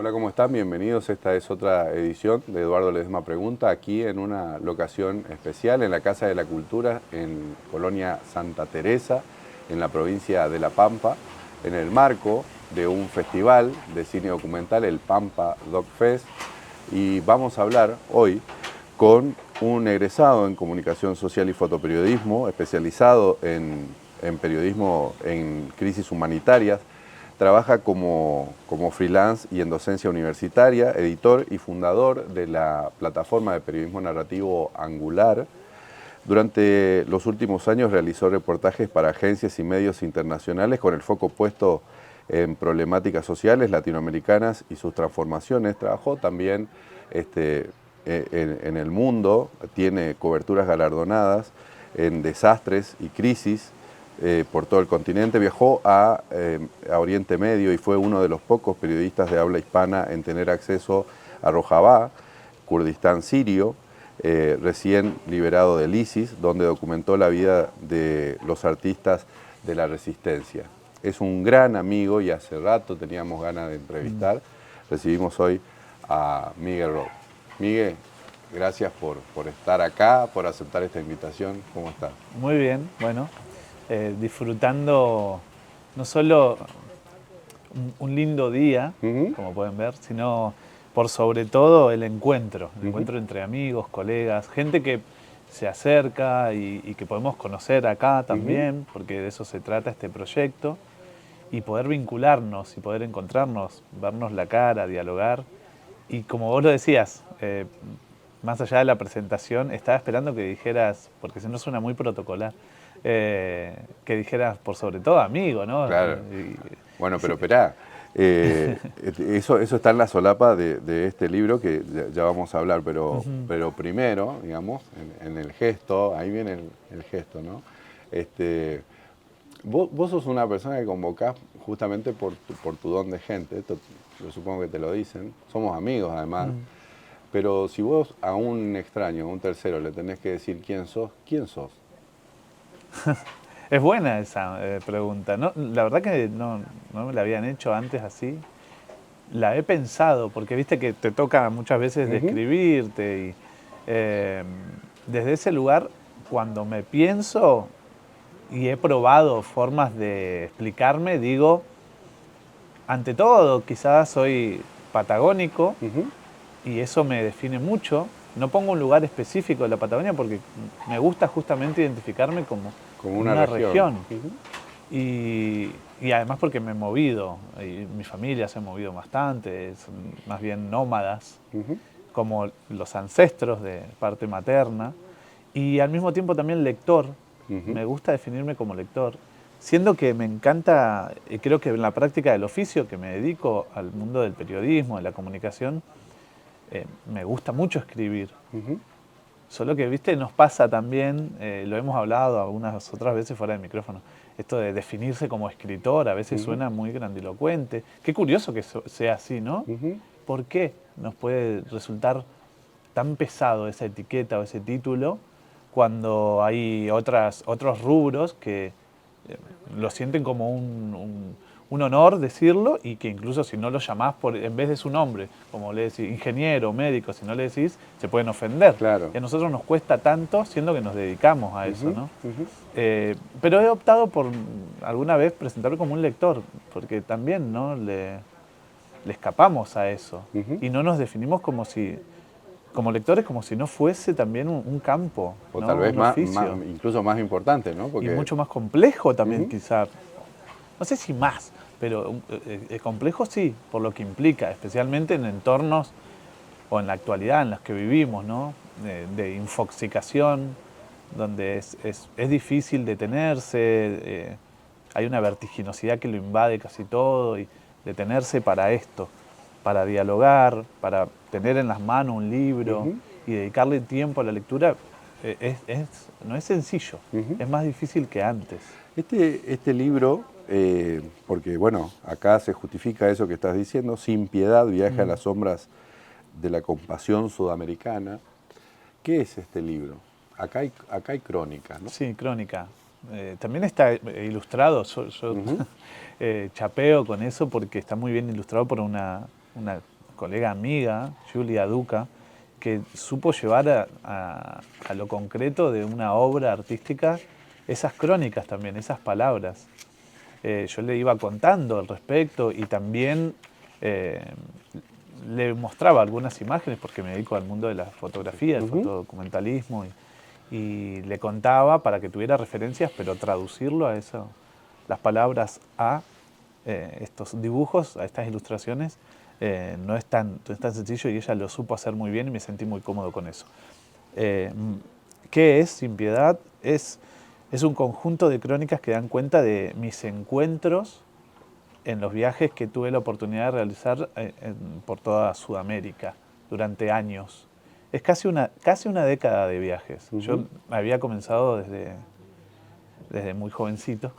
Hola, ¿cómo están? Bienvenidos. Esta es otra edición de Eduardo Ledesma Pregunta, aquí en una locación especial en la Casa de la Cultura, en Colonia Santa Teresa, en la provincia de La Pampa, en el marco de un festival de cine documental, el Pampa Doc Fest, y vamos a hablar hoy con un egresado en Comunicación Social y Fotoperiodismo, especializado en periodismo en crisis humanitarias. Trabaja como freelance y en docencia universitaria, editor y fundador de la plataforma de periodismo narrativo Angular. Durante los últimos años realizó reportajes para agencias y medios internacionales con el foco puesto en problemáticas sociales latinoamericanas y sus transformaciones. Trabajó también en el mundo, tiene coberturas galardonadas en desastres y crisis por todo el continente. Viajó a Oriente Medio y fue uno de los pocos periodistas de habla hispana en tener acceso a Rojavá, Kurdistán sirio, recién liberado del ISIS, donde documentó la vida de los artistas de la resistencia. Es un gran amigo y hace rato teníamos ganas de entrevistar. Recibimos hoy a Miguel Roth. Miguel, gracias por estar acá, por aceptar esta invitación. ¿Cómo estás? Muy bien, bueno, disfrutando no solo un lindo día, como pueden ver, sino por sobre todo el encuentro entre amigos, colegas, gente que se acerca y que podemos conocer acá también, porque de eso se trata este proyecto, y poder vincularnos y poder encontrarnos, vernos la cara, dialogar. Y como vos lo decías, más allá de la presentación, estaba esperando que dijeras, porque si no suena muy protocolar, que dijeras por sobre todo amigo, ¿no? Claro. Bueno, pero esperá, eso está en la solapa de este libro que ya vamos a hablar, pero primero, digamos, en el gesto, ahí viene el gesto, ¿no? Vos sos una persona que convocás justamente por tu don de gente, esto yo supongo que te lo dicen, somos amigos además, pero si vos a un extraño, a un tercero, le tenés que decir quién sos, ¿quién sos? Es buena esa pregunta. No, la verdad que no me la habían hecho antes así. La he pensado, porque viste que te toca muchas veces describirte y desde ese lugar, cuando me pienso y he probado formas de explicarme, digo, ante todo, quizás soy patagónico y eso me define mucho. No pongo un lugar específico de la Patagonia porque me gusta justamente identificarme como Como una una región. región. Y además porque me he movido, y mi familia se ha movido bastante, son más bien nómadas, como los ancestros de parte materna. Y al mismo tiempo también lector, me gusta definirme como lector, siendo que me encanta, y creo que en la práctica del oficio que me dedico al mundo del periodismo, de la comunicación, me gusta mucho escribir. Solo que, viste, nos pasa también, lo hemos hablado algunas otras veces fuera del micrófono, esto de definirse como escritor a veces suena muy grandilocuente. Qué curioso que sea así, ¿no? ¿Por qué nos puede resultar tan pesado esa etiqueta o ese título cuando hay otros rubros que lo sienten como un honor decirlo y que incluso si no lo llamás en vez de su nombre, como le decís, ingeniero, médico, si no le decís, se pueden ofender. Claro. Y a nosotros nos cuesta tanto siendo que nos dedicamos a eso, ¿no? Pero he optado por alguna vez presentarme como un lector, porque también, ¿no? Le escapamos a eso y no nos definimos como lectores, como si no fuese también un campo, O ¿no? tal vez Un oficio. incluso más importante, ¿no? Y Porque mucho más complejo también, quizá. No sé si más, pero complejo sí, por lo que implica, especialmente en entornos o en la actualidad en los que vivimos, ¿no? De infoxicación, donde es difícil detenerse, hay una vertiginosidad que lo invade casi todo, y detenerse para esto, para dialogar, para tener en las manos un libro y dedicarle tiempo a la lectura, no es sencillo, es más difícil que antes. este libro, porque bueno, acá se justifica eso que estás diciendo, Sin Piedad, viaja a las sombras de la compasión sudamericana. ¿Qué es este libro? Acá hay crónica, ¿no? Sí, crónica. También está ilustrado, yo chapeo con eso porque está muy bien ilustrado por una colega amiga, Julia Duca, que supo llevar a lo concreto de una obra artística esas crónicas también, esas palabras. Yo le iba contando al respecto y también le mostraba algunas imágenes porque me dedico al mundo de la fotografía, el fotodocumentalismo y le contaba para que tuviera referencias, pero traducirlo a eso, las palabras a estos dibujos, a estas ilustraciones, no es tan sencillo y ella lo supo hacer muy bien y me sentí muy cómodo con eso. ¿Qué es Sin Piedad? Es un conjunto de crónicas que dan cuenta de mis encuentros en los viajes que tuve la oportunidad de realizar por toda Sudamérica durante años. Es casi una década de viajes. Yo había comenzado desde muy jovencito.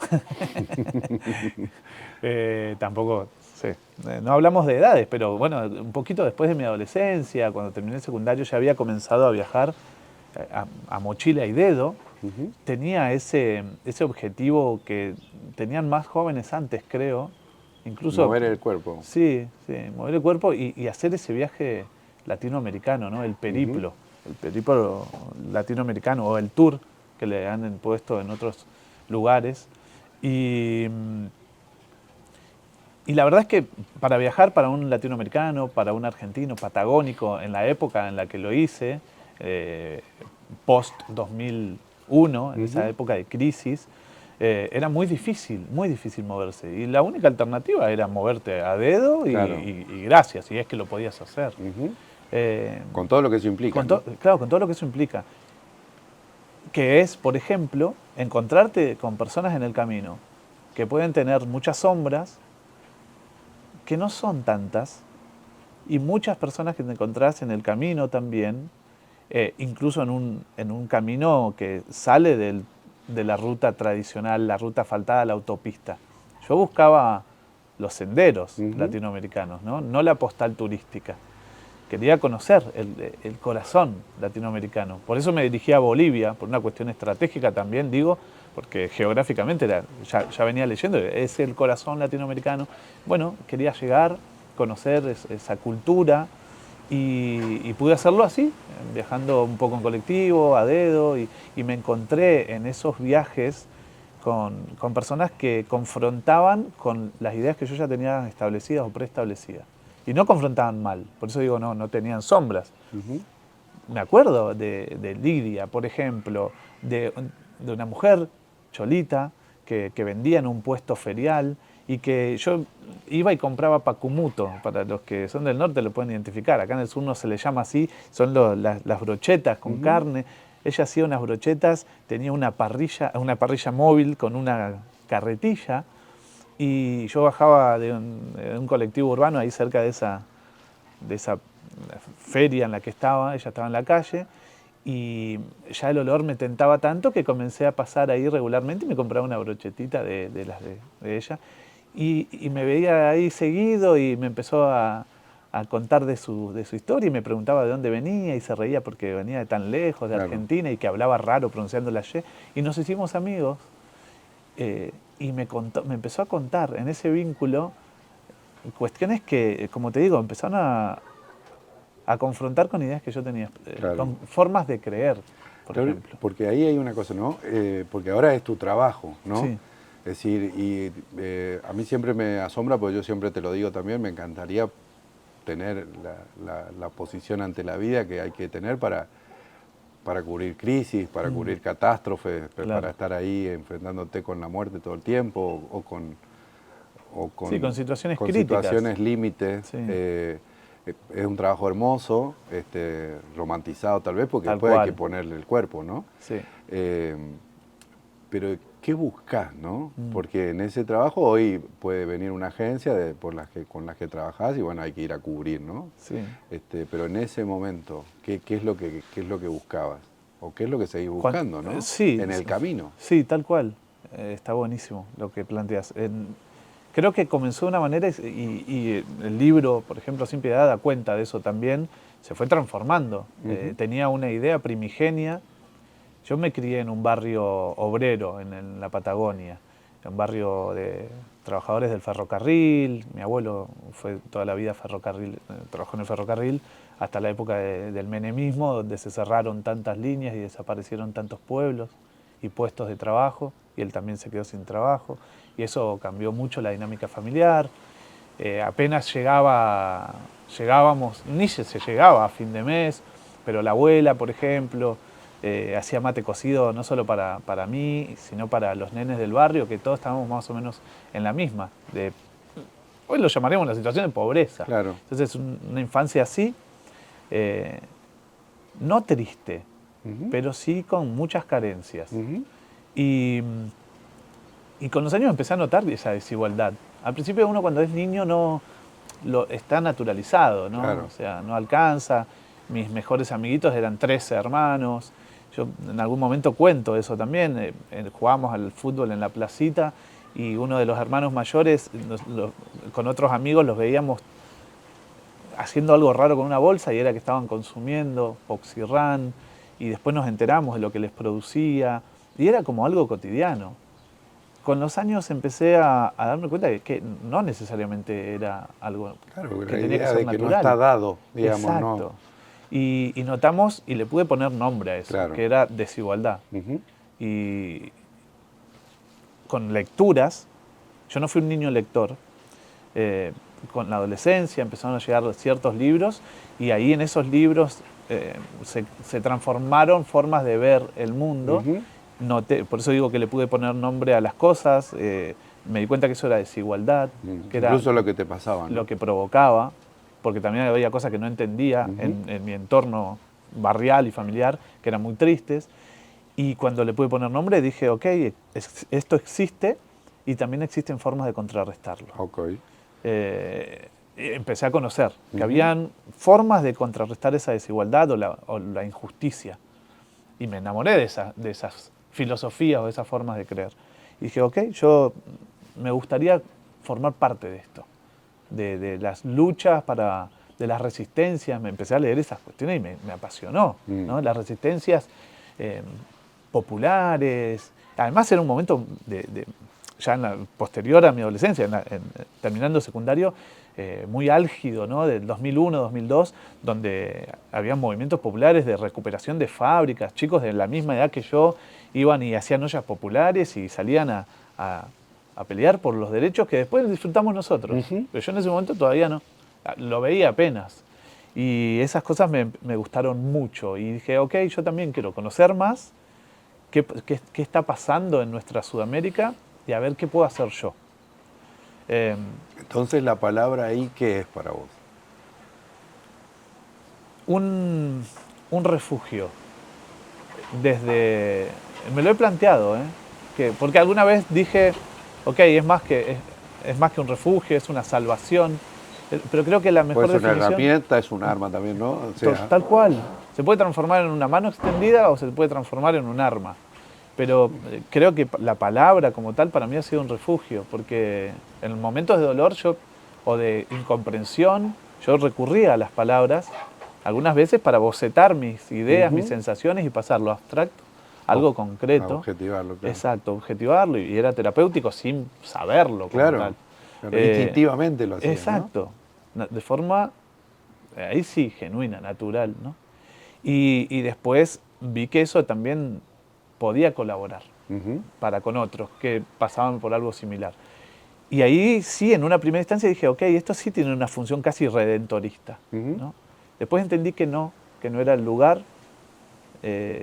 Tampoco sé, no hablamos de edades, pero bueno, un poquito después de mi adolescencia, cuando terminé el secundario, ya había comenzado a viajar a mochila y dedo. Tenía ese objetivo que tenían más jóvenes antes, creo. Incluso, mover el cuerpo. Sí, mover el cuerpo y hacer ese viaje latinoamericano, ¿no? El periplo latinoamericano o el tour que le han impuesto en otros lugares. Y la verdad es que para viajar para un latinoamericano, para un argentino, patagónico, en la época en la que lo hice, post-2001, en esa época de crisis, era muy difícil moverse. Y la única alternativa era moverte a dedo y gracias, y es que lo podías hacer. Con todo lo que eso implica. Claro, con todo lo que eso implica. Que es, por ejemplo, encontrarte con personas en el camino que pueden tener muchas sombras, que no son tantas, y muchas personas que te encontrás en el camino también, incluso en un camino que sale de la ruta tradicional, la ruta asfaltada, la autopista. Yo buscaba los senderos latinoamericanos, no la postal turística. Quería conocer el corazón latinoamericano. Por eso me dirigí a Bolivia, por una cuestión estratégica también, digo, porque geográficamente ya venía leyendo, es el corazón latinoamericano. Bueno, quería llegar, conocer esa cultura y pude hacerlo así, viajando un poco en colectivo, a dedo, y me encontré en esos viajes con personas que confrontaban con las ideas que yo ya tenía establecidas o preestablecidas. Y no confrontaban mal, por eso digo, no tenían sombras. Me acuerdo de Lidia, por ejemplo, de una mujer cholita que vendía en un puesto ferial y que yo iba y compraba pacumuto. Para los que son del norte lo pueden identificar, acá en el sur no se le llama así, son las brochetas con carne. Ella hacía unas brochetas, tenía una parrilla móvil con una carretilla, y yo bajaba de un colectivo urbano ahí cerca de esa feria en la que estaba, ella estaba en la calle, y ya el olor me tentaba tanto que comencé a pasar ahí regularmente y me compraba una brochetita de las de ella. Y me veía ahí seguido y me empezó a contar de su historia y me preguntaba de dónde venía y se reía porque venía de tan lejos, de Argentina, y que hablaba raro pronunciando la Y. Y nos hicimos amigos. Y me empezó a contar en ese vínculo cuestiones que, como te digo, empezaron a confrontar con ideas que yo tenía, con formas de creer, por ejemplo. Porque ahí hay una cosa, ¿no? Porque ahora es tu trabajo, ¿no? Sí. Es decir, a mí siempre me asombra, porque yo siempre te lo digo también, me encantaría tener la posición ante la vida que hay que tener para cubrir crisis, para cubrir catástrofes, para estar ahí enfrentándote con la muerte todo el tiempo o con situaciones críticas. Situaciones límites. Sí. Es un trabajo hermoso, romantizado tal vez, porque Tal después cual. hay que ponerle el cuerpo, ¿no? Sí. Pero ¿qué buscas, no? Porque en ese trabajo hoy puede venir una agencia con las que trabajás y bueno, hay que ir a cubrir, ¿no? Sí. Pero en ese momento, ¿qué es lo que buscabas? ¿O qué es lo que seguís buscando, no? Sí. En el camino. Sí, tal cual. Está buenísimo lo que planteas. Creo que comenzó de una manera y el libro, por ejemplo, Sin Piedad, da cuenta de eso también. Se fue transformando. Tenía una idea primigenia. Yo me crié en un barrio obrero en la Patagonia, un barrio de trabajadores del ferrocarril. Mi abuelo fue toda la vida ferrocarril, trabajó en el ferrocarril hasta la época del menemismo, donde se cerraron tantas líneas y desaparecieron tantos pueblos y puestos de trabajo, y él también se quedó sin trabajo, y eso cambió mucho la dinámica familiar. Apenas llegábamos, ni se llegaba a fin de mes, pero la abuela, por ejemplo, hacía mate cocido no solo para mí, sino para los nenes del barrio, que todos estábamos más o menos en la misma. Hoy lo llamaremos una situación de pobreza. Claro. Entonces, una infancia así, no triste, pero sí con muchas carencias. Y con los años empecé a notar esa desigualdad. Al principio uno cuando es niño no está naturalizado, ¿no? Claro. O sea, no alcanza. Mis mejores amiguitos eran 13 hermanos. Yo en algún momento cuento eso también. Jugábamos al fútbol en la placita y uno de los hermanos mayores, con otros amigos los veíamos haciendo algo raro con una bolsa y era que estaban consumiendo Oxirran, y después nos enteramos de lo que les producía y era como algo cotidiano. Con los años empecé a darme cuenta de que no necesariamente era algo Claro, que la tenía que idea ser de que natural. no está dado, digamos, Exacto. ¿no? Y notamos, y le pude poner nombre a eso, Claro. que era desigualdad. Ujú. Y con lecturas, yo no fui un niño lector, con la adolescencia empezaron a llegar ciertos libros y ahí en esos libros se transformaron formas de ver el mundo. Noté, por eso digo que le pude poner nombre a las cosas, me di cuenta que eso era desigualdad, que era Incluso lo que te pasaba, ¿no? lo que provocaba, porque también había cosas que no entendía en mi entorno barrial y familiar, que eran muy tristes, y cuando le pude poner nombre dije, ok, esto existe y también existen formas de contrarrestarlo. Ok. Empecé a conocer que habían formas de contrarrestar esa desigualdad o la injusticia, y me enamoré de esas filosofías o de esas formas de creer. Y dije, ok, yo me gustaría formar parte de esto, de las luchas de las resistencias. Me empecé a leer esas cuestiones y me apasionó, ¿no? Las resistencias populares. Además era un momento ya posterior a mi adolescencia, terminando secundario, muy álgido, ¿no? Del 2001, 2002, donde había movimientos populares de recuperación de fábricas. Chicos de la misma edad que yo iban y hacían ollas populares y salían a pelear por los derechos que después disfrutamos nosotros. Pero yo en ese momento todavía no, lo veía apenas. Y esas cosas me gustaron mucho. Y dije, ok, yo también quiero conocer más qué está pasando en nuestra Sudamérica y a ver qué puedo hacer yo. Entonces, la palabra ahí, ¿qué es para vos? Un refugio. Me lo he planteado, porque alguna vez dije, ok, es más que un refugio, es una salvación, pero creo que la mejor Puede ser una definición... herramienta, es un arma también, ¿no? O sea, Tal cual. Se puede transformar en una mano extendida o se puede transformar en un arma. Pero creo que la palabra como tal para mí ha sido un refugio, porque en momentos de dolor o de incomprensión, yo recurría a las palabras, algunas veces para bocetar mis ideas, mis sensaciones y pasar lo abstracto a algo concreto. Objetivarlo, claro. Exacto, objetivarlo, y era terapéutico sin saberlo como Claro, tal. claro, instintivamente lo hacías, Exacto, de forma, ahí sí, genuina, natural, ¿no? Y después vi que eso también podía colaborar para con otros que pasaban por algo similar. Y ahí sí, en una primera instancia dije, ok, esto sí tiene una función casi redentorista, ¿no? Después entendí que no era el lugar.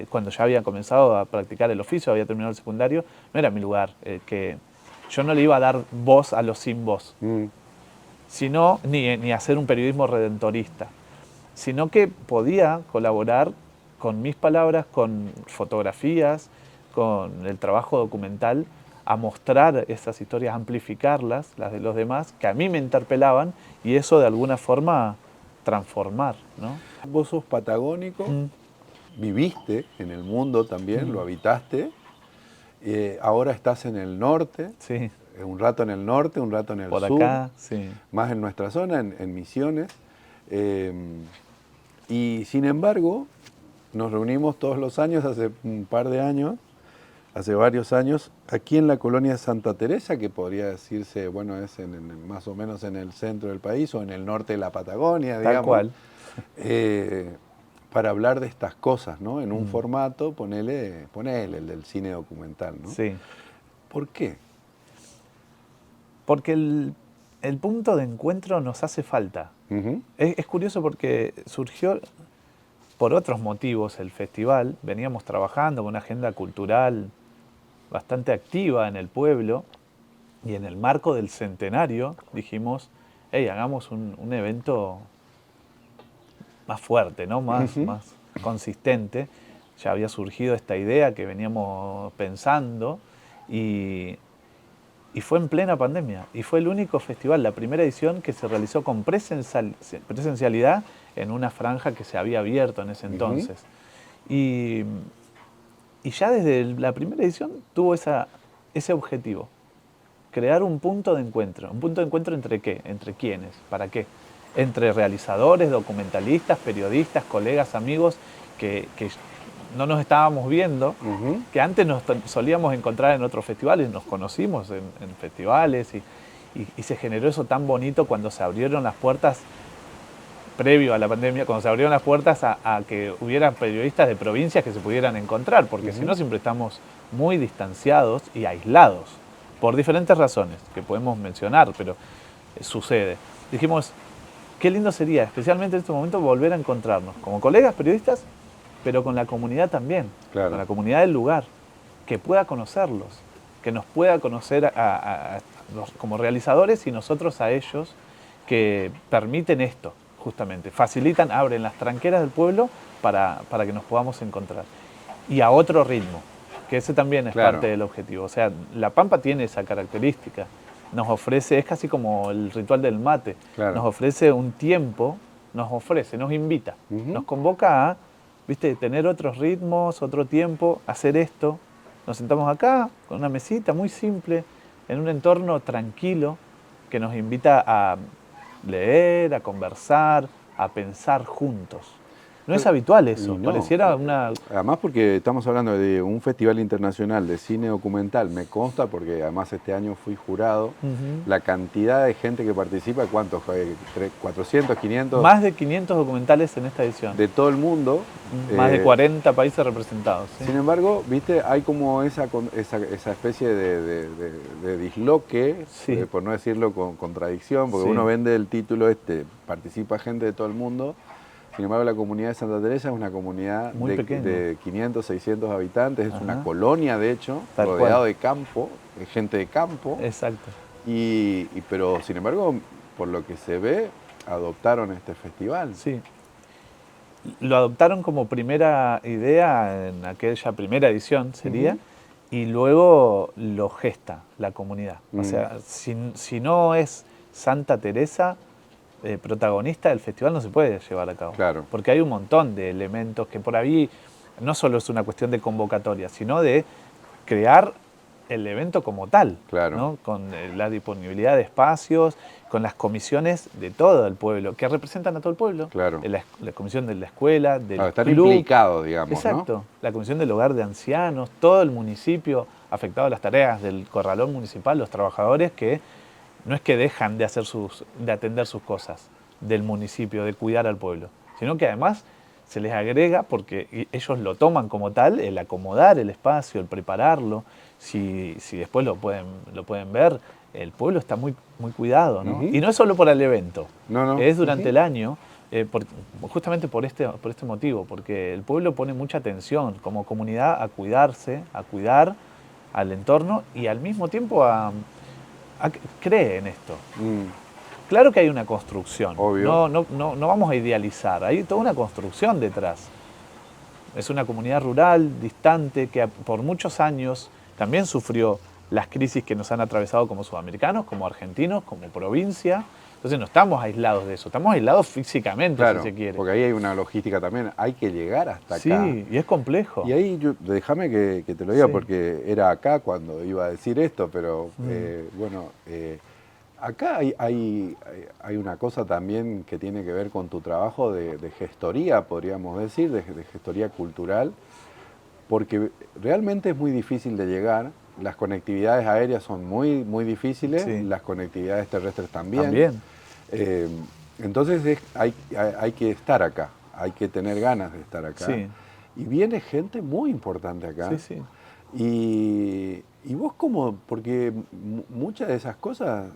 Cuando ya había comenzado a practicar el oficio, había terminado el secundario, no era mi lugar, que yo no le iba a dar voz a los sin voz, sino ni hacer un periodismo redentorista, sino que podía colaborar con mis palabras, con fotografías, con el trabajo documental, a mostrar esas historias, a amplificarlas, las de los demás, que a mí me interpelaban, y eso de alguna forma transformar, ¿no? Vos sos patagónico, viviste en el mundo también, lo habitaste, ahora estás en el norte, Sí. Un rato en el norte, un rato en el Por sur, acá, sí. más en nuestra zona, en Misiones. Y sin embargo, nos reunimos todos los años, hace un par de años, hace varios años, aquí en la colonia Santa Teresa, que podría decirse, bueno, es más o menos en el centro del país o en el norte de la Patagonia, digamos. Tal cual. Para hablar de estas cosas, ¿no? En un formato, ponele el del cine documental, ¿no? Sí. ¿Por qué? Porque el punto de encuentro nos hace falta. Es curioso porque surgió por otros motivos el festival. Veníamos trabajando con una agenda cultural bastante activa en el pueblo y en el marco del centenario dijimos, hey, hagamos un evento más fuerte, ¿no? Más consistente. Ya había surgido esta idea que veníamos pensando y fue en plena pandemia. Y fue el único festival, la primera edición, que se realizó con presencialidad en una franja que se había abierto en ese entonces. Y ya desde la primera edición tuvo ese objetivo. Crear un punto de encuentro. ¿Un punto de encuentro entre qué? ¿Entre quiénes? ¿Para qué? Entre realizadores, documentalistas, periodistas, colegas, amigos que no nos estábamos viendo, que antes nos solíamos encontrar en otros festivales, nos conocimos en festivales y se generó eso tan bonito cuando se abrieron las puertas, previo a la pandemia, cuando se abrieron las puertas a que hubiera periodistas de provincias que se pudieran encontrar, porque si no siempre estamos muy distanciados y aislados, por diferentes razones que podemos mencionar, pero sucede. Dijimos, qué lindo sería, especialmente en este momento, volver a encontrarnos como colegas periodistas, pero con la comunidad también, claro, con la comunidad del lugar, que pueda conocerlos, que nos pueda conocer como realizadores y nosotros a ellos, que permiten esto, justamente, facilitan, abren las tranqueras del pueblo para que nos podamos encontrar. Y a otro ritmo, que ese también es parte del objetivo. O sea, La Pampa tiene esa característica. Nos ofrece, es casi como el ritual del mate, nos ofrece un tiempo, nos invita, nos convoca a, ¿viste?, tener otros ritmos, otro tiempo, hacer esto. Nos sentamos acá, con una mesita muy simple, en un entorno tranquilo, que nos invita a leer, a conversar, a pensar juntos. No es habitual eso, no, pareciera una... Además porque estamos hablando de un festival internacional de cine documental, me consta porque además este año fui jurado, la cantidad de gente que participa, ¿cuántos? 400, 500... Más de 500 documentales en esta edición. De todo el mundo. Más de 40 países representados. ¿Sí? Sin embargo, viste, hay como esa especie de disloque, por no decirlo con contradicción, porque uno vende el título participa gente de todo el mundo. Sin embargo, la comunidad de Santa Teresa es una comunidad de 500, 600 habitantes, es una colonia, de hecho, rodeado de campo, de gente de campo. Exacto. Pero, sin embargo, por lo que se ve, adoptaron este festival. Sí. Lo adoptaron como primera idea en aquella primera edición, sería, y luego lo gesta la comunidad. O sea, si no es Santa Teresa protagonista del festival, no se puede llevar a cabo. Claro. Porque hay un montón de elementos que por ahí no solo es una cuestión de convocatoria, sino de crear el evento como tal, ¿no? Con la disponibilidad de espacios, con las comisiones de todo el pueblo, que representan a todo el pueblo. Claro. La comisión de la escuela, del están club. implicados, digamos, Exacto. ¿no? La comisión del hogar de ancianos, todo el municipio afectado a las tareas del corralón municipal, los trabajadores que no es que dejan de atender sus cosas del municipio, de cuidar al pueblo, sino que además se les agrega, porque ellos lo toman como tal, el acomodar el espacio, el prepararlo. Si después lo pueden ver, el pueblo está muy, muy cuidado, ¿no? Y no es solo por el evento, es durante el año, justamente por este motivo, porque el pueblo pone mucha atención como comunidad a cuidarse, a cuidar al entorno y al mismo tiempo cree en esto. Claro que hay una construcción, no vamos a idealizar, hay toda una construcción detrás. Es una comunidad rural, distante, que por muchos años también sufrió las crisis que nos han atravesado como sudamericanos, como argentinos, como provincia. Entonces no estamos aislados de eso, estamos aislados físicamente, si se quiere. Porque ahí hay una logística también, hay que llegar hasta acá. Sí, y es complejo. Y ahí, déjame que te lo diga, porque era acá cuando iba a decir esto, pero acá hay una cosa también que tiene que ver con tu trabajo de gestoría, podríamos decir, de gestoría cultural, porque realmente es muy difícil de llegar. Las conectividades aéreas son muy, muy difíciles, Sí. las conectividades terrestres también. También. Eh, entonces hay que estar acá, hay que tener ganas de estar acá. Sí. Y viene gente muy importante acá. Sí, sí. Y vos como, porque muchas de esas cosas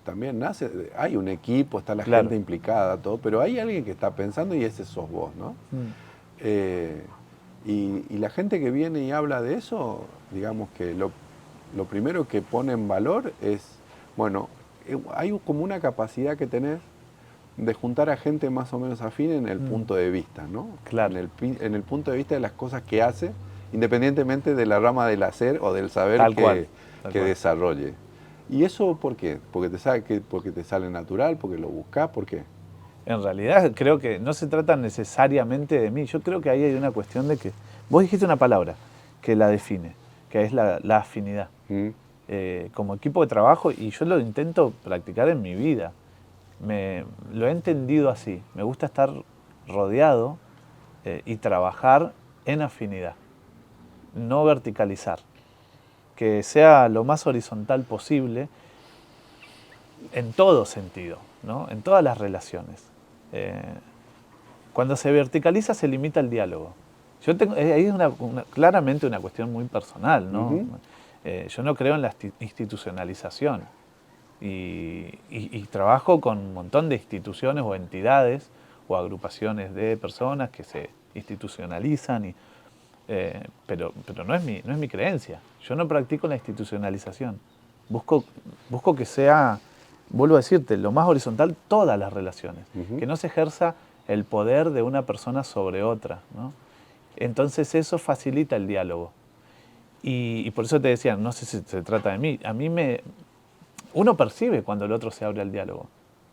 también nace, hay un equipo, está la Claro. gente implicada, todo, pero hay alguien que está pensando y ese sos vos, ¿no? Y la gente que viene y habla de eso, digamos que lo primero que pone en valor es, bueno, hay como una capacidad que tenés de juntar a gente más o menos afín en el punto de vista, ¿no? Claro. En el punto de vista de las cosas que hace, independientemente de la rama del hacer o del saber Tal que cual. desarrolle. ¿Y eso por qué? Porque te sale natural, porque lo buscás, ¿por qué? En realidad creo que no se trata necesariamente de mí. Yo creo que ahí hay una cuestión de que... Vos dijiste una palabra que la define, que es la afinidad. Como equipo de trabajo, y yo lo intento practicar en mi vida. Lo he entendido así. Me gusta estar rodeado y trabajar en afinidad. No verticalizar. Que sea lo más horizontal posible en todo sentido, ¿no? En todas las relaciones. Cuando se verticaliza se limita el diálogo. Ahí es claramente una cuestión muy personal, ¿no? Yo no creo en la institucionalización y trabajo con un montón de instituciones o entidades o agrupaciones de personas que se institucionalizan, pero no es mi creencia. Yo no practico la institucionalización. Busco que sea, vuelvo a decirte, lo más horizontal todas las relaciones. Que no se ejerza el poder de una persona sobre otra, ¿no? Entonces eso facilita el diálogo. Y por eso te decía, no sé si se trata de mí. Uno percibe cuando el otro se abre al diálogo.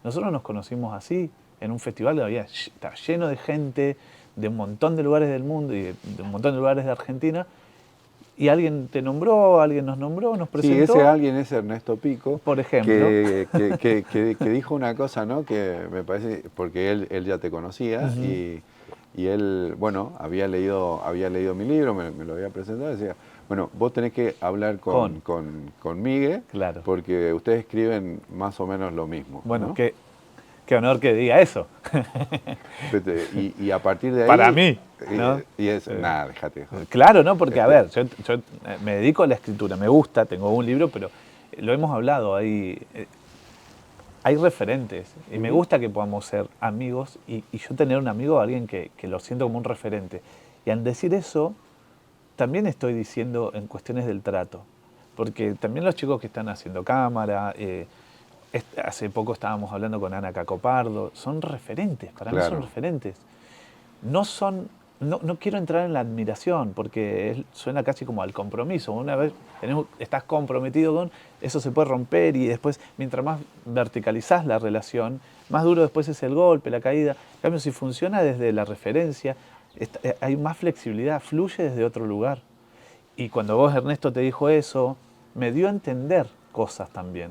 Nosotros nos conocimos así, en un festival que estaba lleno de gente de un montón de lugares del mundo y de un montón de lugares de Argentina, y alguien te nombró, alguien nos nombró, nos presentó. Sí, ese alguien es Ernesto Pico, por ejemplo, que dijo una cosa, ¿no? Que me parece, porque él ya te conocía y él, bueno, había leído mi libro, me lo había presentado, decía, bueno, vos tenés que hablar con Miguel, claro, porque ustedes escriben más o menos lo mismo. Bueno, ¿no? qué honor que diga eso. Y a partir de ahí... Para mí, ¿no? Nada, déjate. Claro, ¿no? Porque, a ver, yo me dedico a la escritura, me gusta, tengo un libro, pero lo hemos hablado, hay referentes. Y me gusta que podamos ser amigos y yo tener un amigo, alguien que lo siento como un referente. Y al decir eso, también estoy diciendo en cuestiones del trato. Porque también los chicos que están haciendo cámara, hace poco estábamos hablando con Ana Cacopardo, son referentes, para mí son referentes. No quiero entrar en la admiración, porque suena casi como al compromiso. Una vez estás comprometido con, eso se puede romper y después, mientras más verticalizás la relación, más duro después es el golpe, la caída. En cambio, si funciona desde la referencia, hay más flexibilidad, fluye desde otro lugar. Y cuando vos, Ernesto, te dijo eso, me dio a entender cosas también.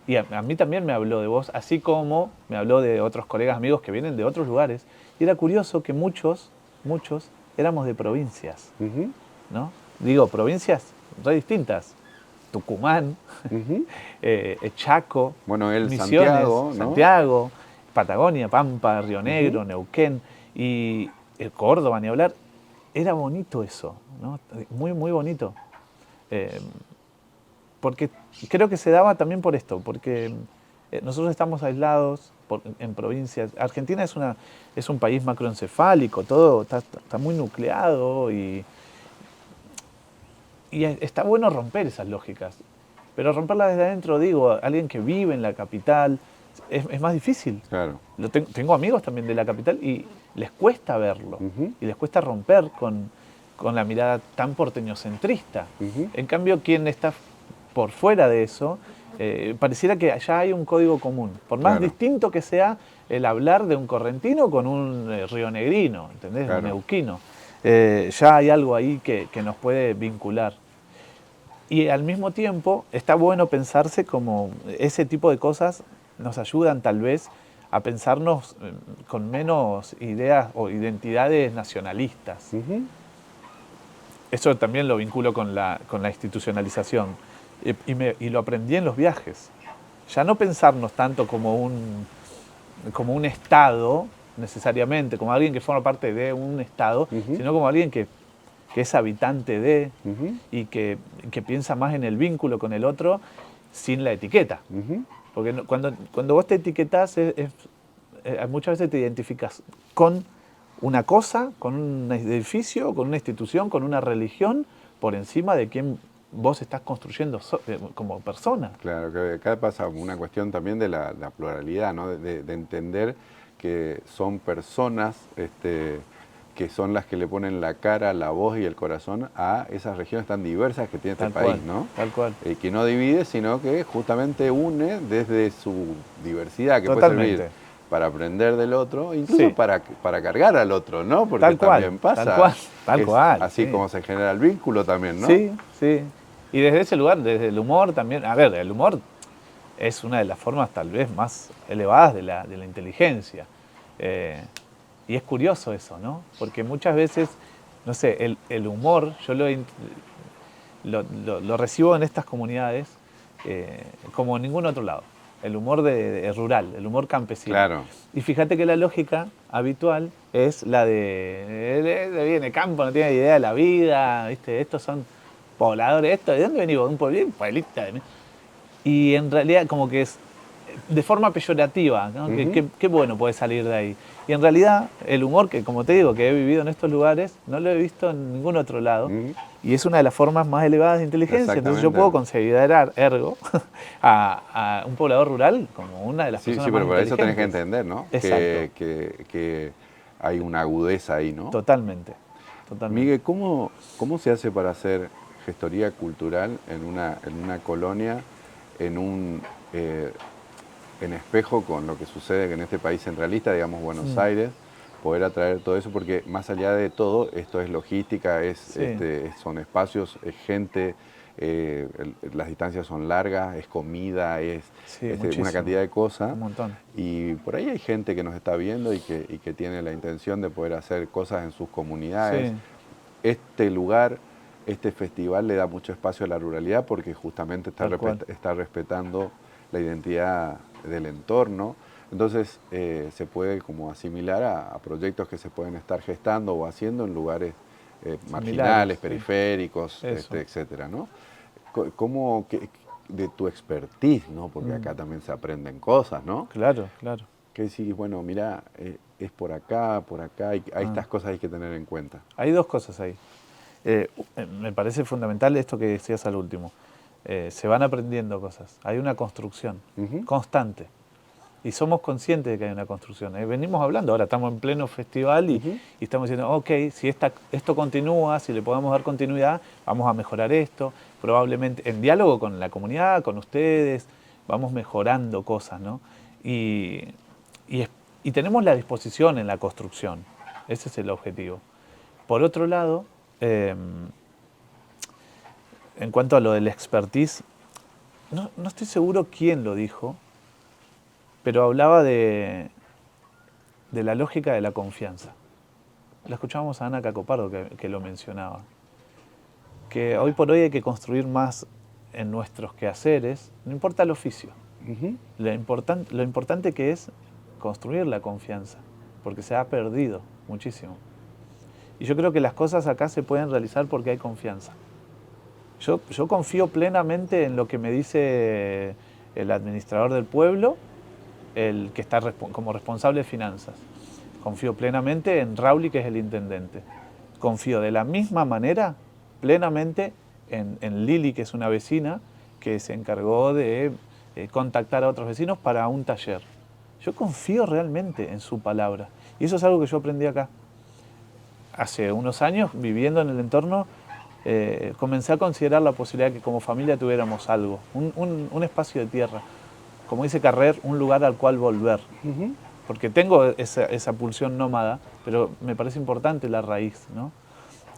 Y a mí también me habló de vos, así como me habló de otros colegas amigos que vienen de otros lugares. Y era curioso que muchos éramos de provincias, ¿no? Digo, provincias re distintas. Tucumán, Chaco, bueno, Misiones, Santiago, ¿no? Patagonia, Pampa, Río Negro, Neuquén y Córdoba, ni hablar. Era bonito eso, ¿no? Muy, muy bonito. Porque creo que se daba también por esto, porque nosotros estamos aislados en provincias. Argentina es un país macroencefálico, todo está muy nucleado y está bueno romper esas lógicas. Pero romperlas desde adentro, digo, alguien que vive en la capital, es más difícil. Claro. Tengo amigos también de la capital y les cuesta verlo. Y les cuesta romper con la mirada tan porteñocentrista. En cambio, quien está por fuera de eso, pareciera que ya hay un código común. Por más distinto que sea el hablar de un correntino con un rionegrino, ¿entendés? Un neuquino. Ya hay algo ahí que nos puede vincular. Y al mismo tiempo está bueno pensarse como ese tipo de cosas nos ayudan tal vez a pensarnos con menos ideas o identidades nacionalistas. eso también lo vinculo con la institucionalización. Y lo aprendí en los viajes. Ya no pensarnos tanto como un Estado, necesariamente, como alguien que forma parte de un Estado, sino como alguien que es habitante de y que piensa más en el vínculo con el otro sin la etiqueta. Porque cuando vos te etiquetás, muchas veces te identificas con una cosa, con un edificio, con una institución, con una religión, por encima de quién vos estás construyendo como persona. Claro, que acá pasa una cuestión también de la pluralidad, ¿no? De entender que son personas que son las que le ponen la cara, la voz y el corazón a esas regiones tan diversas que tiene este país, ¿no? Tal cual. Que no divide, sino que justamente une desde su diversidad, que Totalmente. puede servir para aprender del otro, incluso para cargar al otro, ¿no? Porque tal cual, también pasa. Tal cual. Así como se genera el vínculo también, ¿no? Sí, sí. Y desde ese lugar, desde el humor también, a ver, el humor es una de las formas tal vez más elevadas de la inteligencia. Y es curioso eso, ¿no? Porque muchas veces, no sé, el humor, yo lo recibo en estas comunidades como en ningún otro lado. El humor rural, el humor campesino. Claro. Y fíjate que la lógica habitual es la de viene de campo, no tiene idea de la vida, ¿viste? Estos son pobladores, ¿de dónde venimos? De un pueblito. Y en realidad como que es de forma peyorativa, ¿no? Qué bueno puede salir de ahí. Y en realidad el humor, que como te digo, que he vivido en estos lugares, no lo he visto en ningún otro lado. Y es una de las formas más elevadas de inteligencia. Entonces yo puedo considerar, ergo, a un poblador rural como una de las personas más inteligentes. Sí, pero para eso tenés que entender, ¿no? Exacto. Que hay una agudeza ahí, ¿no? Totalmente. Miguel, ¿cómo se hace para hacer gestoría cultural en una colonia, en espejo con lo que sucede en este país centralista, digamos Buenos Aires, poder atraer todo eso? Porque más allá de todo, esto es logística, son espacios, es gente, las distancias son largas, es comida, es una cantidad de cosas. Un montón. Y por ahí hay gente que nos está viendo y que tiene la intención de poder hacer cosas en sus comunidades. Sí. Este lugar, este festival le da mucho espacio a la ruralidad porque justamente está respetando la identidad del entorno. Entonces se puede como asimilar a proyectos que se pueden estar gestando o haciendo en lugares marginales, periféricos, etcétera, ¿no? ¿Cómo de tu expertise, ¿no? Porque acá también se aprenden cosas, ¿no? Claro, claro. Que decís, bueno, mira, es por acá, hay estas cosas hay que tener en cuenta. Hay dos cosas ahí. Me parece fundamental esto que decías al último. Se van aprendiendo cosas. Hay una construcción constante. Y somos conscientes de que hay una construcción. Venimos hablando, ahora estamos en pleno festival y estamos diciendo, ok, si esto continúa, si le podemos dar continuidad, vamos a mejorar esto. Probablemente en diálogo con la comunidad, con ustedes, vamos mejorando cosas, ¿no? Y tenemos la disposición en la construcción. Ese es el objetivo. Por otro lado, en cuanto a lo del expertise, no estoy seguro quién lo dijo, pero hablaba de la lógica de la confianza. La escuchábamos a Ana Cacopardo que lo mencionaba. Que hoy por hoy hay que construir más en nuestros quehaceres, no importa el oficio. Lo importante que es construir la confianza, porque se ha perdido muchísimo. Y yo creo que las cosas acá se pueden realizar porque hay confianza. Yo confío plenamente en lo que me dice el administrador del pueblo, el que está como responsable de finanzas. Confío plenamente en Rauli, que es el intendente. Confío de la misma manera, plenamente, en Lili, que es una vecina, que se encargó de contactar a otros vecinos para un taller. Yo confío realmente en su palabra. Y eso es algo que yo aprendí acá. Hace unos años, viviendo en el entorno, comencé a considerar la posibilidad de que como familia tuviéramos algo, un espacio de tierra. Como dice Carrer, un lugar al cual volver. Porque tengo esa pulsión nómada, pero me parece importante la raíz, ¿no?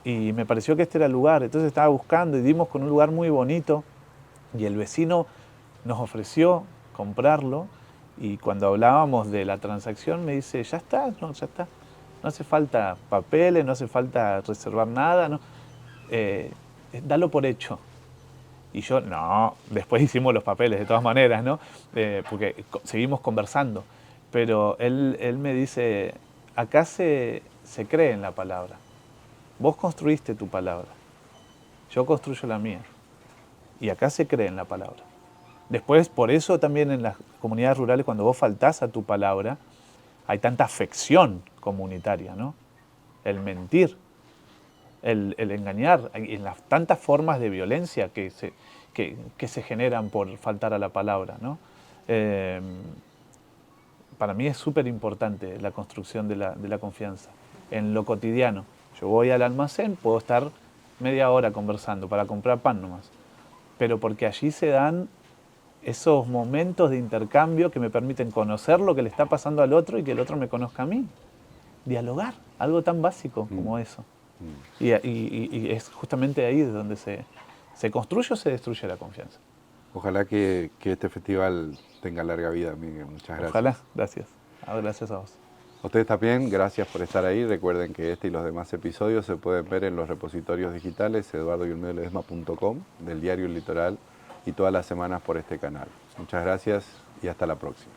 Y me pareció que este era el lugar. Entonces estaba buscando y dimos con un lugar muy bonito y el vecino nos ofreció comprarlo y cuando hablábamos de la transacción me dice, ya está, no, ya está. No hace falta papeles, no hace falta reservar nada, ¿no? dalo por hecho. Y yo, no, después hicimos los papeles de todas maneras, ¿no? Porque seguimos conversando. Pero él me dice, acá se cree en la palabra. Vos construiste tu palabra, yo construyo la mía. Y acá se cree en la palabra. Después, por eso también en las comunidades rurales, cuando vos faltás a tu palabra, hay tanta afección comunitaria, ¿no? El mentir, el engañar, en las tantas formas de violencia que se generan por faltar a la palabra, ¿no? Para mí es súper importante la construcción de la confianza en lo cotidiano. Yo voy al almacén, puedo estar media hora conversando para comprar pan nomás, pero porque allí se dan esos momentos de intercambio que me permiten conocer lo que le está pasando al otro y que el otro me conozca a mí. Dialogar, algo tan básico como eso. Y es justamente ahí donde se construye o se destruye la confianza. Ojalá que este festival tenga larga vida, Miguel. Muchas gracias. Ojalá, gracias. Gracias a vos. A ustedes también, gracias por estar ahí. Recuerden que este y los demás episodios se pueden ver en los repositorios digitales eduardoyolmedoledesma.com, del diario El Litoral, y todas las semanas por este canal. Muchas gracias y hasta la próxima.